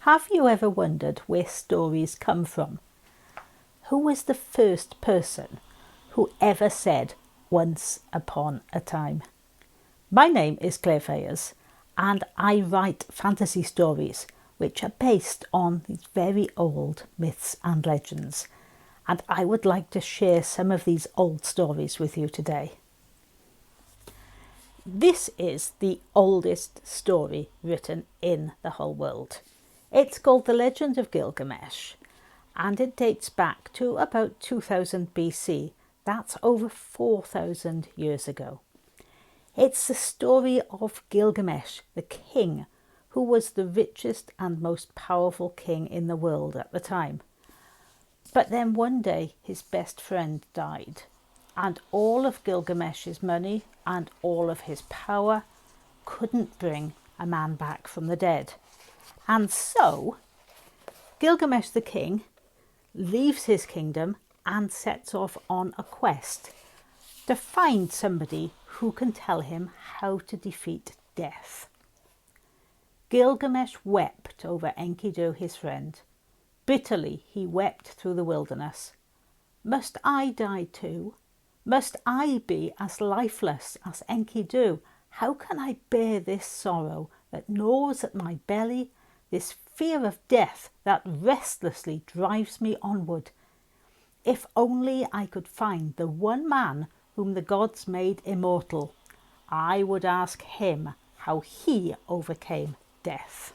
Have you ever wondered where stories come from? Who was the first person who ever said once upon a time? My name is Claire Fayers and I write fantasy stories which are based on these very old myths and legends, and I would like to share some of these old stories with you today. This is the oldest story written in the whole world. It's called The Legend of Gilgamesh, and it dates back to about 2000 BC. That's over 4,000 years ago. It's the story of Gilgamesh, the king, who was the richest and most powerful king in the world at the time. But then one day his best friend died, and all of Gilgamesh's money and all of his power couldn't bring a man back from the dead. And so Gilgamesh the king leaves his kingdom and sets off on a quest to find somebody who can tell him how to defeat death. Gilgamesh wept over Enkidu, his friend. Bitterly he wept through the wilderness. Must I die too? Must I be as lifeless as Enkidu? How can I bear this sorrow that gnaws at my belly, this fear of death that restlessly drives me onward? If only I could find the one man whom the gods made immortal, I would ask him how he overcame death.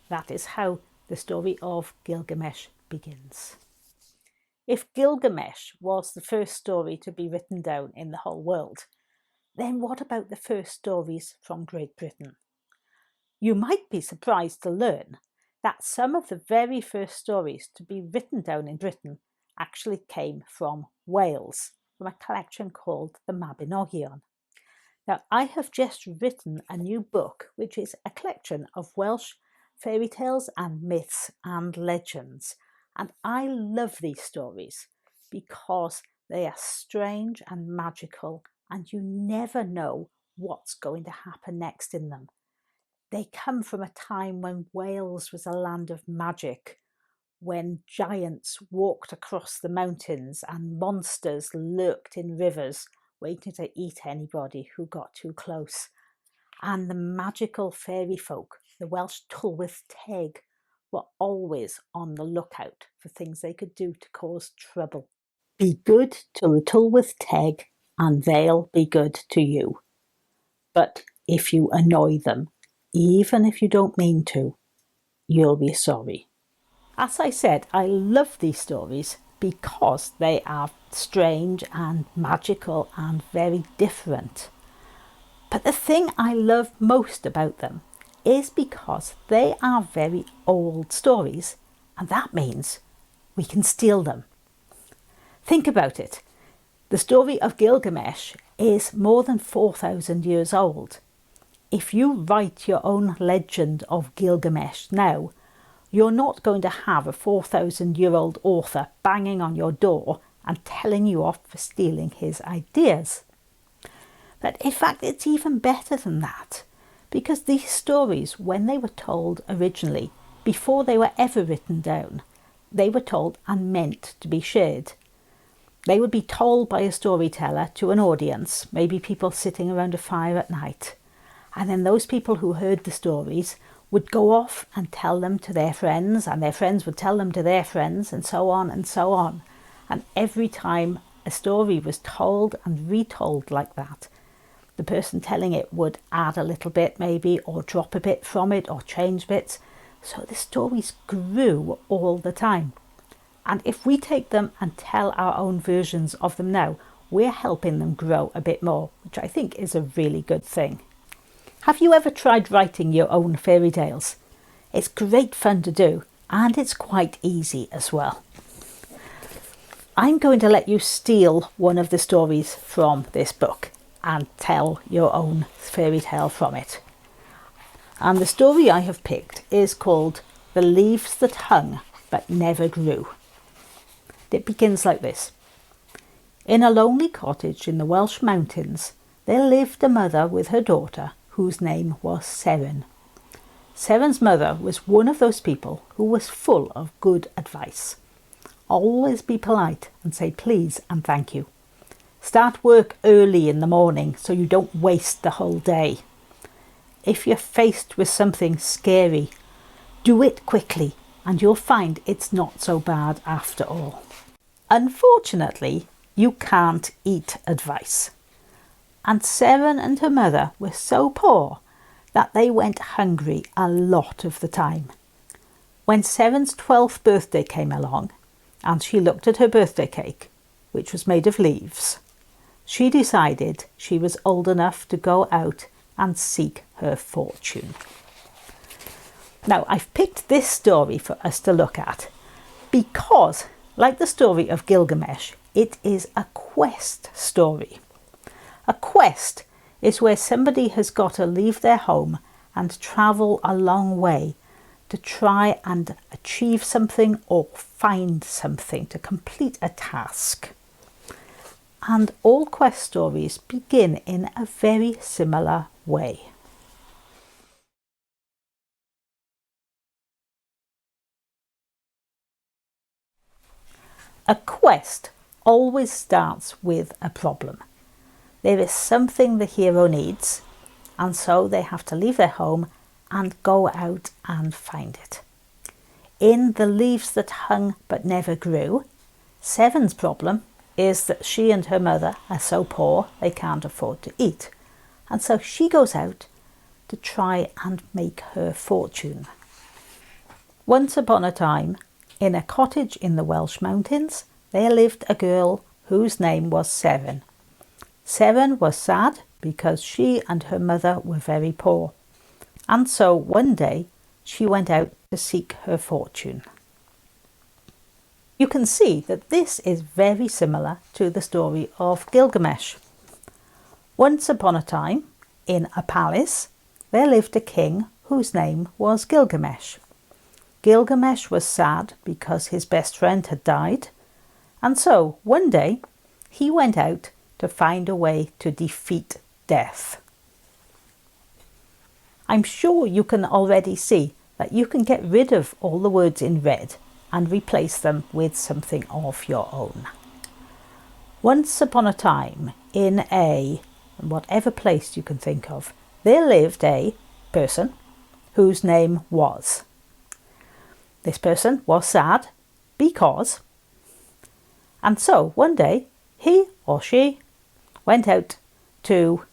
That is how the story of Gilgamesh begins. If Gilgamesh was the first story to be written down in the whole world, then what about the first stories from Great Britain? You might be surprised to learn that some of the very first stories to be written down in Britain actually came from Wales, from a collection called the Mabinogion. Now, I have just written a new book, which is a collection of Welsh fairy tales and myths and legends. And I love these stories because they are strange and magical, and you never know what's going to happen next in them. They come from a time when Wales was a land of magic, when giants walked across the mountains and monsters lurked in rivers waiting to eat anybody who got too close. And the magical fairy folk, the Welsh Tylwyth Teg, were always on the lookout for things they could do to cause trouble. Be good to the Tylwyth Teg and they'll be good to you. But if you annoy them, even if you don't mean to, you'll be sorry. As I said, I love these stories because they are strange and magical and very different. But the thing I love most about them is because they are very old stories, and that means we can steal them. Think about it. The story of Gilgamesh is more than 4,000 years old. If you write your own legend of Gilgamesh now, you're not going to have a 4,000-year-old author banging on your door and telling you off for stealing his ideas. But in fact, it's even better than that, because these stories, when they were told originally, before they were ever written down, they were told and meant to be shared. They would be told by a storyteller to an audience, maybe people sitting around a fire at night. And then those people who heard the stories would go off and tell them to their friends, and their friends would tell them to their friends, and so on and so on. And every time a story was told and retold like that, the person telling it would add a little bit maybe, or drop a bit from it, or change bits. So the stories grew all the time. And if we take them and tell our own versions of them now, we're helping them grow a bit more, which I think is a really good thing. Have you ever tried writing your own fairy tales? It's great fun to do, and it's quite easy as well. I'm going to let you steal one of the stories from this book and tell your own fairy tale from it. And the story I have picked is called The Leaves That Hung But Never Grew. It begins like this. In a lonely cottage in the Welsh mountains, there lived a mother with her daughter whose name was Seren. Seven's mother was one of those people who was full of good advice. Always be polite and say please and thank you. Start work early in the morning so you don't waste the whole day. If you're faced with something scary, do it quickly and you'll find it's not so bad after all. Unfortunately, you can't eat advice. And Seven and her mother were so poor that they went hungry a lot of the time. When Seven's 12th birthday came along and she looked at her birthday cake, which was made of leaves, she decided she was old enough to go out and seek her fortune. Now, I've picked this story for us to look at because, like the story of Gilgamesh, it is a quest story. A quest is where somebody has got to leave their home and travel a long way to try and achieve something or find something, to complete a task. And all quest stories begin in a very similar way. A quest always starts with a problem. There is something the hero needs, and so they have to leave their home and go out and find it. In The Leaves That Hung But Never Grew, Seven's problem is that she and her mother are so poor they can't afford to eat, and so she goes out to try and make her fortune. Once upon a time, in a cottage in the Welsh mountains, there lived a girl whose name was Seven. Seven was sad because she and her mother were very poor, and so one day she went out to seek her fortune. You can see that this is very similar to the story of Gilgamesh. Once upon a time, in a palace, there lived a king whose name was Gilgamesh. Gilgamesh was sad because his best friend had died, and so one day he went out to find a way to defeat death. I'm sure you can already see that you can get rid of all the words in red and replace them with something of your own. Once upon a time, in whatever place you can think of, there lived a person whose name was. This person was sad because, and so one day he or she went out to,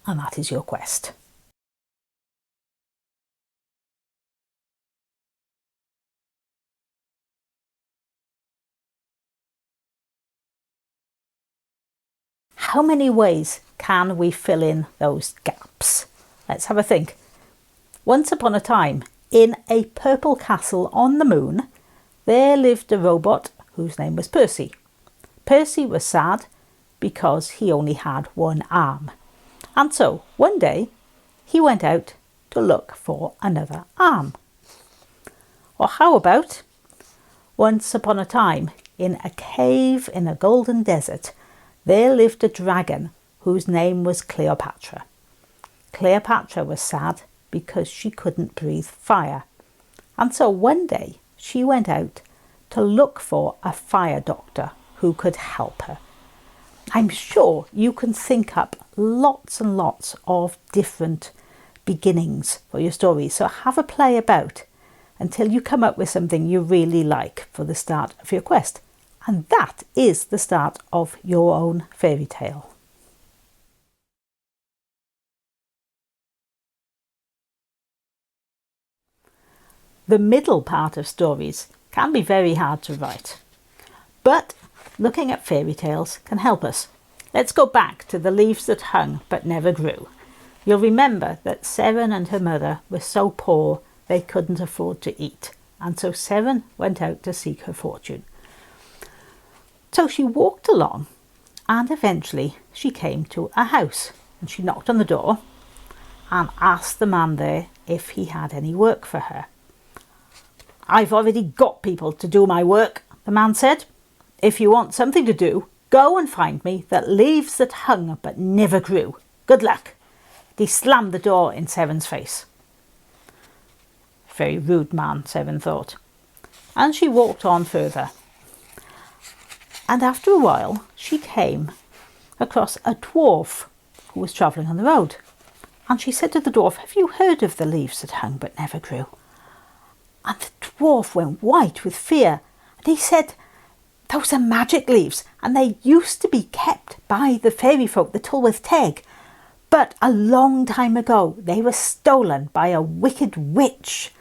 and that is your quest. How many ways can we fill in those gaps? Let's have a think. Once upon a time, in a purple castle on the moon, there lived a robot whose name was Percy. Percy was sad because he only had one arm. And so one day he went out to look for another arm. Or how about, once upon a time, in a cave in a golden desert, there lived a dragon whose name was Cleopatra. Cleopatra was sad because she couldn't breathe fire. And so one day she went out to look for a fire doctor who could help her. I'm sure you can think up lots and lots of different beginnings for your story. So have a play about until you come up with something you really like for the start of your quest. And that is the start of your own fairy tale. The middle part of stories can be very hard to write, but looking at fairy tales can help us. Let's go back to The Leaves That Hung But Never Grew. You'll remember that Seven and her mother were so poor they couldn't afford to eat, and so Seven went out to seek her fortune. So she walked along and eventually she came to a house, and she knocked on the door and asked the man there if he had any work for her. "I've already got people to do my work," the man said. "If you want something to do, go and find me the leaves that hung but never grew. Good luck." He slammed the door in Seven's face. Very rude man, Seven thought. And she walked on further. And after a while, she came across a dwarf who was travelling on the road. And she said to the dwarf, "Have you heard of the leaves that hung but never grew?" And the dwarf went white with fear. And he said, "Those are magic leaves, and they used to be kept by the fairy folk, the Tylwyth Teg. But a long time ago, they were stolen by a wicked witch.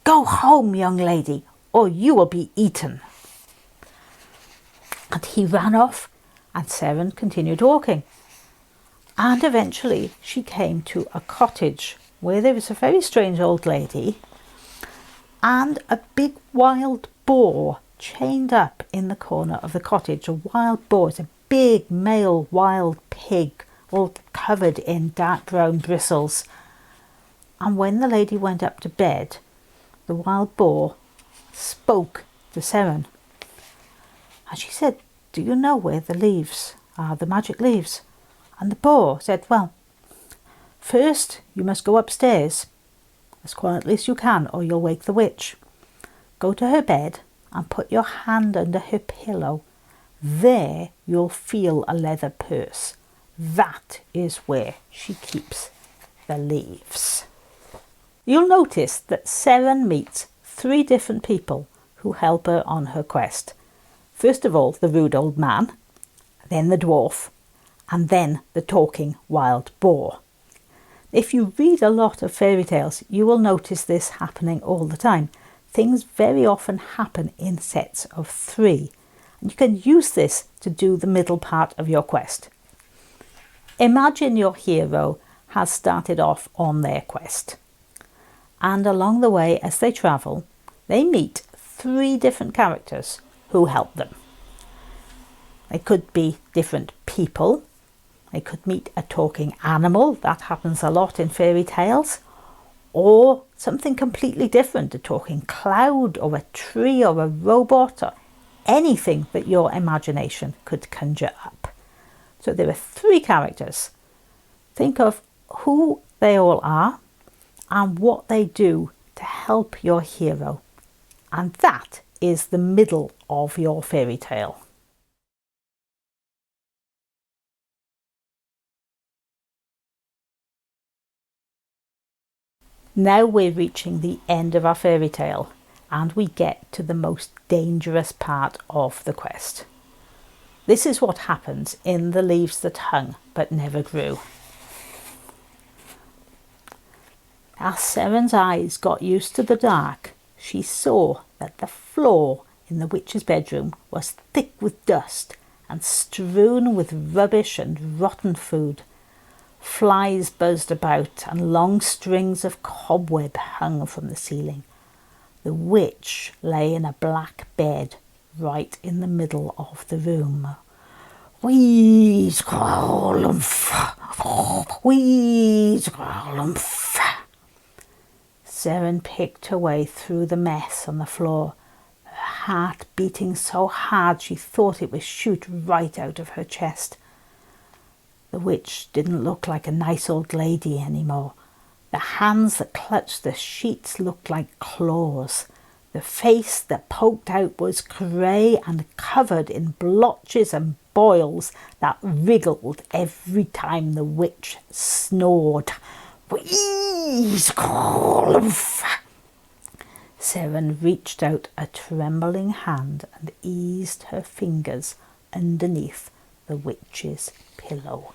Go home, young lady, or you will be eaten." And he ran off, and Seven continued walking. And eventually she came to a cottage where there was a very strange old lady and a big wild boar chained up in the corner of the cottage. A wild boar is a big male wild pig, all covered in dark brown bristles. And when the lady went up to bed, the wild boar spoke to Seven. And she said, "Do you know where the leaves are, the magic leaves?" And the boar said, "Well, first you must go upstairs as quietly as you can, or you'll wake the witch. Go to her bed and put your hand under her pillow. There you'll feel a leather purse. That is where she keeps the leaves." You'll notice that Seven meets 3 different people who help her on her quest. First of all, the rude old man, then the dwarf, and then the talking wild boar. If you read a lot of fairy tales, you will notice this happening all the time. Things very often happen in sets of 3, and you can use this to do the middle part of your quest. Imagine your hero has started off on their quest, and along the way as they travel, they meet 3 different characters who help them. They could be different people. They could meet a talking animal. That happens a lot in fairy tales. Or something completely different, a talking cloud or a tree or a robot or anything that your imagination could conjure up. So there are 3 characters. Think of who they all are and what they do to help your hero. And that is the middle of your fairy tale. Now we're reaching the end of our fairy tale, and we get to the most dangerous part of the quest. This is what happens in The Leaves That Hung But Never Grew. As Seven's eyes got used to the dark, she saw that the floor in the witch's bedroom was thick with dust and strewn with rubbish and rotten food. Flies buzzed about and long strings of cobweb hung from the ceiling. The witch lay in a black bed right in the middle of the room. Wheeze, growlumph, wheeze, growlumph. Seven picked her way through the mess on the floor, her heart beating so hard she thought it would shoot right out of her chest. The witch didn't look like a nice old lady anymore. The hands that clutched the sheets looked like claws. The face that poked out was grey and covered in blotches and boils that wriggled every time the witch snored. Wheeze! Seven reached out a trembling hand and eased her fingers underneath the witch's pillow.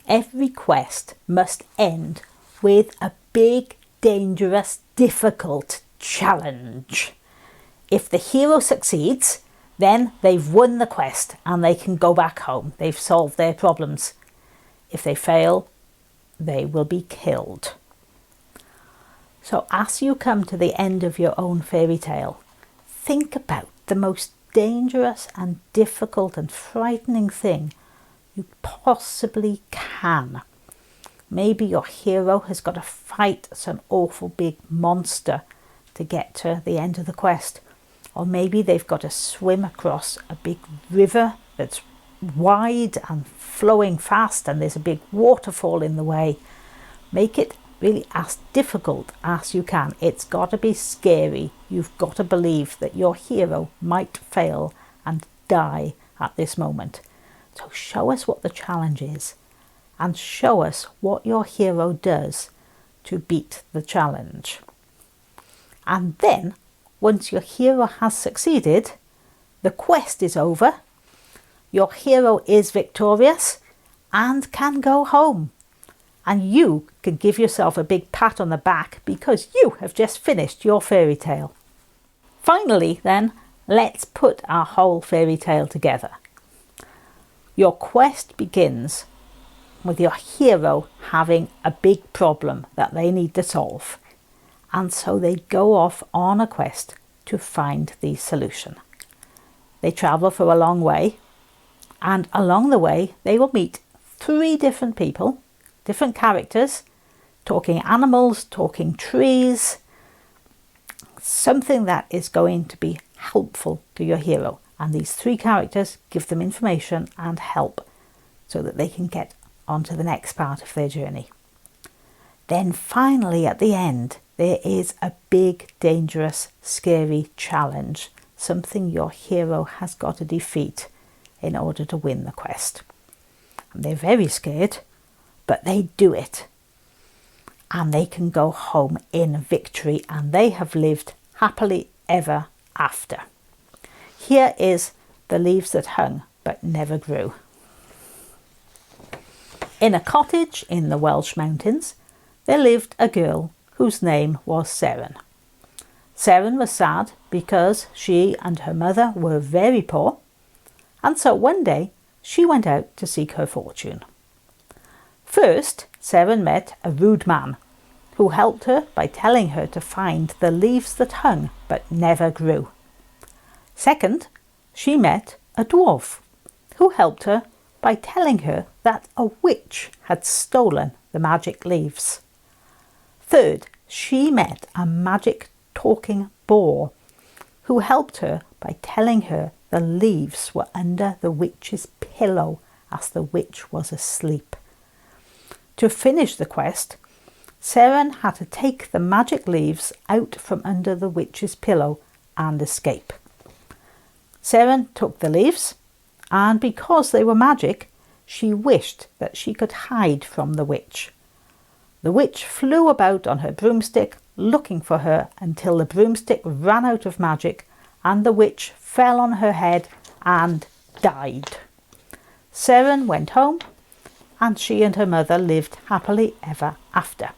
Every quest must end with a big, dangerous, difficult challenge. If the hero succeeds, then they've won the quest and they can go back home. They've solved their problems. If they fail, they will be killed. So as you come to the end of your own fairy tale, think about the most dangerous and difficult and frightening thing you possibly can. Maybe your hero has got to fight some awful big monster to get to the end of the quest. Or maybe they've got to swim across a big river that's wide and flowing fast and there's a big waterfall in the way. Make it really as difficult as you can. It's got to be scary. You've got to believe that your hero might fail and die at this moment. So show us what the challenge is and show us what your hero does to beat the challenge. And then, once your hero has succeeded, the quest is over, your hero is victorious and can go home. And you can give yourself a big pat on the back because you have just finished your fairy tale. Finally then, let's put our whole fairy tale together. Your quest begins with your hero having a big problem that they need to solve. And so they go off on a quest to find the solution. They travel for a long way, and along the way they will meet 3 different people, different characters, talking animals, talking trees, something that is going to be helpful to your hero. And these 3 characters give them information and help so that they can get on to the next part of their journey. Then finally at the end, there is a big, dangerous, scary challenge, something your hero has got to defeat in order to win the quest. And they're very scared, but they do it. And they can go home in victory, and they have lived happily ever after. Here is The Leaves That Hung But Never Grew. In a cottage in the Welsh mountains, there lived a girl whose name was Seren. Seren was sad because she and her mother were very poor, and so one day she went out to seek her fortune. First, Seren met a rude man who helped her by telling her to find the leaves that hung but never grew. Second, she met a dwarf who helped her by telling her that a witch had stolen the magic leaves. Third, she met a magic talking boar who helped her by telling her the leaves were under the witch's pillow as the witch was asleep. To finish the quest, Seren had to take the magic leaves out from under the witch's pillow and escape. Seren took the leaves, and because they were magic, she wished that she could hide from the witch. The witch flew about on her broomstick looking for her until the broomstick ran out of magic and the witch fell on her head and died. Seren went home and she and her mother lived happily ever after.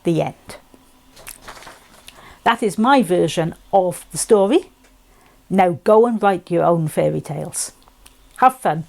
The end. That is my version of the story. Now go and write your own fairy tales. Have fun.